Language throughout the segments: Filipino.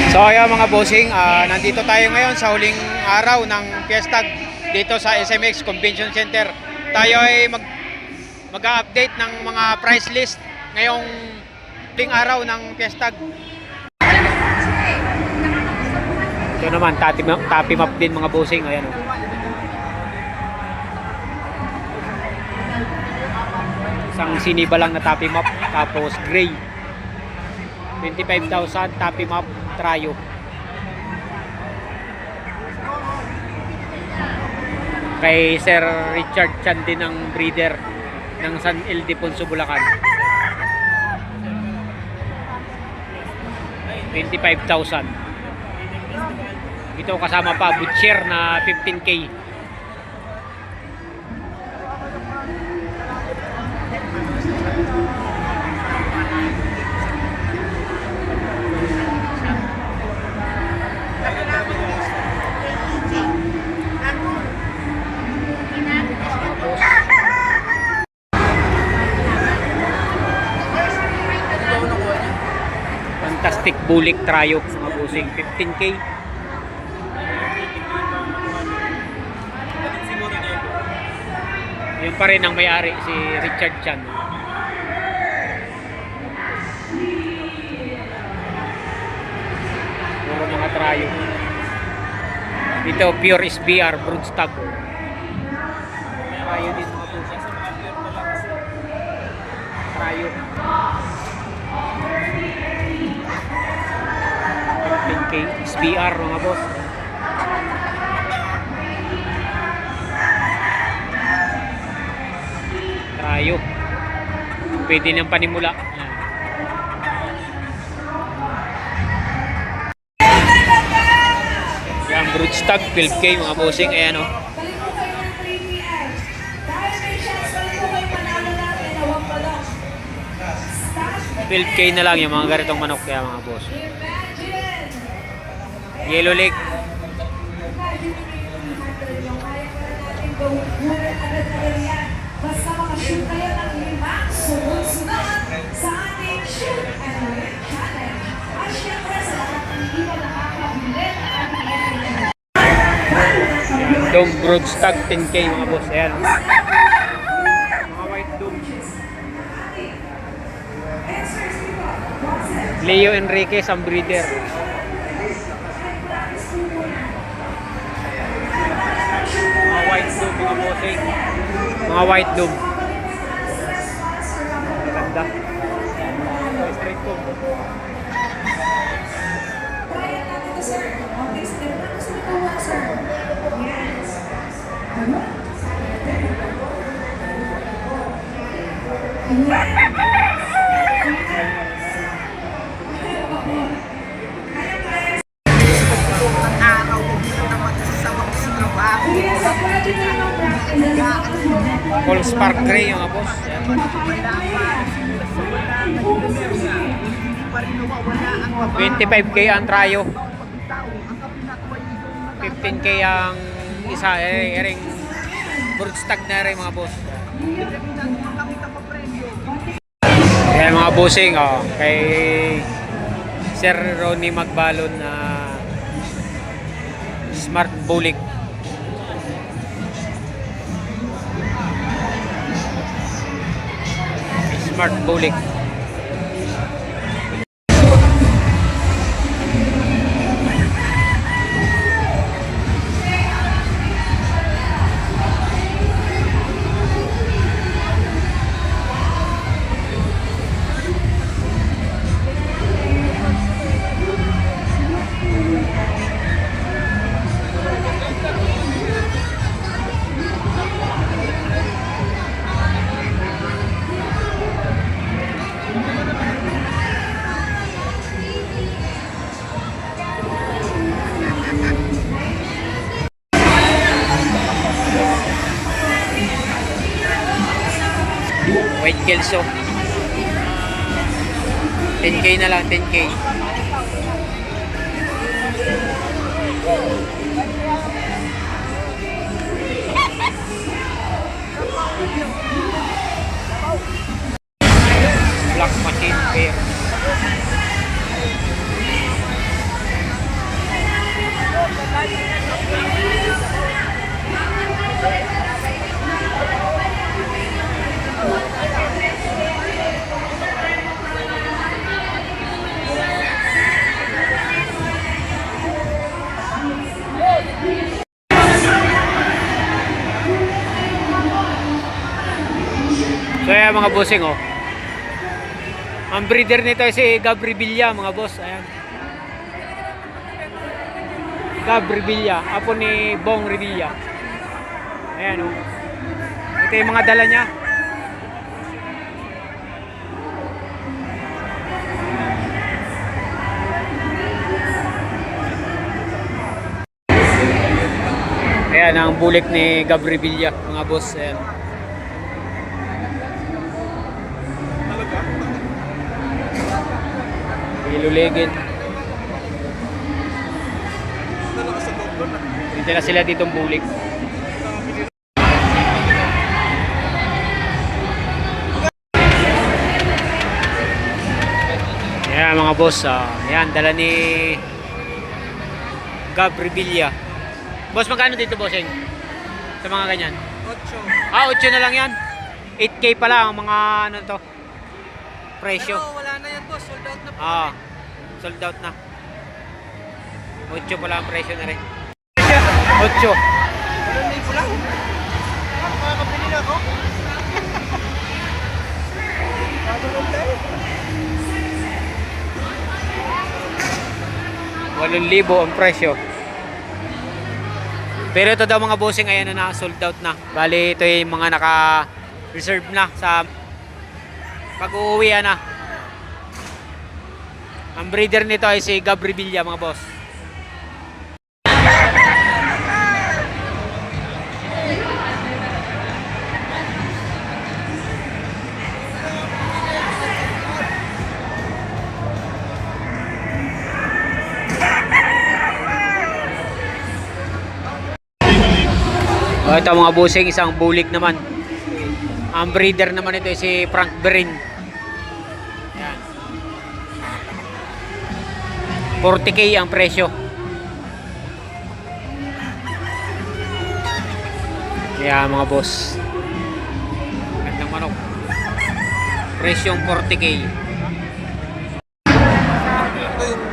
So ayan mga bossing, nandito tayo ngayon sa huling araw ng Fiesta dito sa SMX Convention Center. Tayo ay mag-update ng mga price list ngayong huling araw ng Fiesta. Ito naman, tapi map din mga bossing. Ayan, oh. Isang siniba lang na tapi map, tapos gray. 25,000 tapi map Trayo. Kay Sir Richard Chan din ang breeder ng San Ildefonso, Bulacan. 25,000. Ito kasama pa butcher na 15K. Fantastic Bulik Trayo mga bossing, 15K. Yun pa rin ang may-ari, si Richard Chan. Puro mga Trayo. Dito pure SBR broodstock. Trayo din mga bossing. Trayo. 15K SBR mga boss. Trayo. Pwede nang panimula. Yan, broodstock 12K mga bossing. Ayan, oh. $12K na lang yung mga ganitong manok kaya mga boss. Yellow Lake. Basta makashoot kayo ng 5 sunod-sunod sa ating Shoot and Learn Challenge. At syempre sa lahat ng hindi mo nakakabilit na ating ito. Dome broodstock 10K mga boss. Ayan. Mga white dome. Leo Enriquez ang breeder. Mga white dome mga bossing. Mga white dome. Ganda. Straight comb. Kaya natin ito, sir. Okay, step na gusto nito, sir. Yes. Ano? Full spark gray yung boss. 25K ang Trayo. 15K ang isa. Ering broodstock na rin mga boss. Ayan mga bossing, oh, kay Sir Ronnie Magbalon na Smart Bulik. Smart Bulik. White Kelso 10K na lang, 10K. Black Machine Pair mga bossing oh. Ang breeder nito ay si Gabri Villa mga boss. Ayan. Gabri Villa, apo ni Bong Revilla. Ayan oh. Ito yung mga dala niya. Ayan ang bulik ni Gabri Villa mga boss. Ayan. Iluligid. Dito na sila ditong bulik. Ayan mga boss. Ayan, dala ni Gabri Villa. Boss, magkano dito bossing? Sa mga ganyan? 8. 8 na lang yan. 8K pala ang mga ano to. Presyo. Pero wala na yan boss, sold out na po. Sold out na. 8 pala ang presyo na rin. 8. Walang libo lang. Makakabili na ako. Tatulog tayo. 8,000 ang presyo. Pero ito daw mga bossing ayan na sold out na. Bali ito yung mga naka-reserve na sa pag-uuwian na. Ang breeder nito ay si Gabri Villa mga boss. Ito mga bossing, isang bulik naman. Ang breeder naman ito ay si Frank Berin. Yan. 40K ang presyo. Yan mga boss. Gandang manok. Presyong 40K.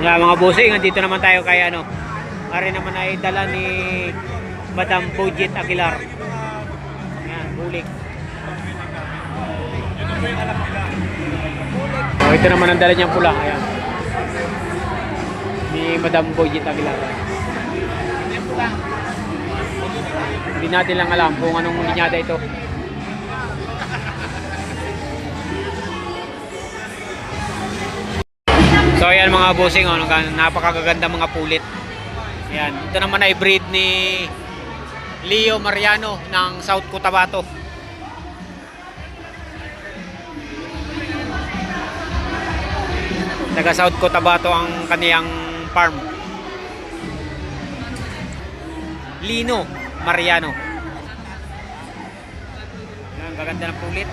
Yan mga bossing, nandito naman tayo kay ano. Ari naman ay dala ni Madam Budget Aguilar. Yan, bulik. Ito naman ang dala niyang pula. Ayan. Ni Madam Budget Aguilar. Hindi natin lang alam kung anong linyada ito. So ayan mga bossing, oh, napakaganda mga pulit. Ayan, ito naman ay breed ni Leo Mariano ng South Cotabato. Taga South Cotabato ang kaniyang farm. Lino Mariano. Ayan, gaganda ng pulit.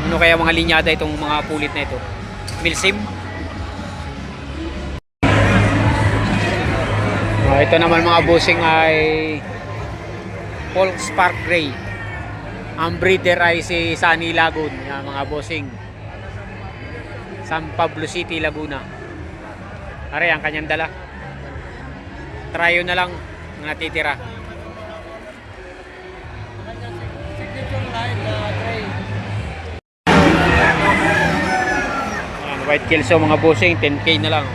Ano kaya mga linyada itong mga pulit na ito? Milsim? Ito naman mga bossing ay Polk Spark Gray. Ang breeder ay si Sunny Lagoon. Yan, mga bossing. San Pablo City, Laguna. Are ang kanyang dala. Tryo na lang ang natitira. Yan, White Kelso mga bossing, 10K na lang.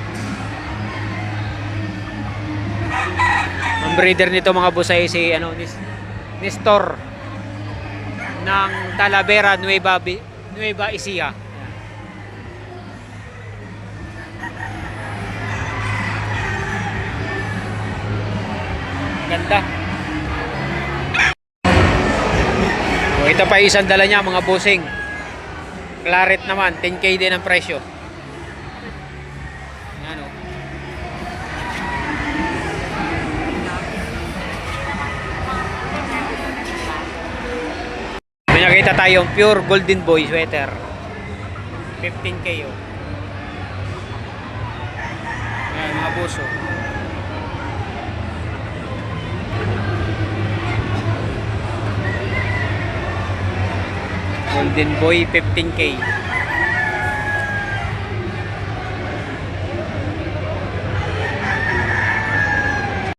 Ang breeder nito mga boss ay si Nestor ng Talavera, Nueva Ecija. Ganda. O, ito pa isang dala niya mga bossing. Claret naman, 10K din ang presyo. Yan o. May nakita tayong pure golden boy sweater. 15K o. Yan mga buso. Golden boy 15K.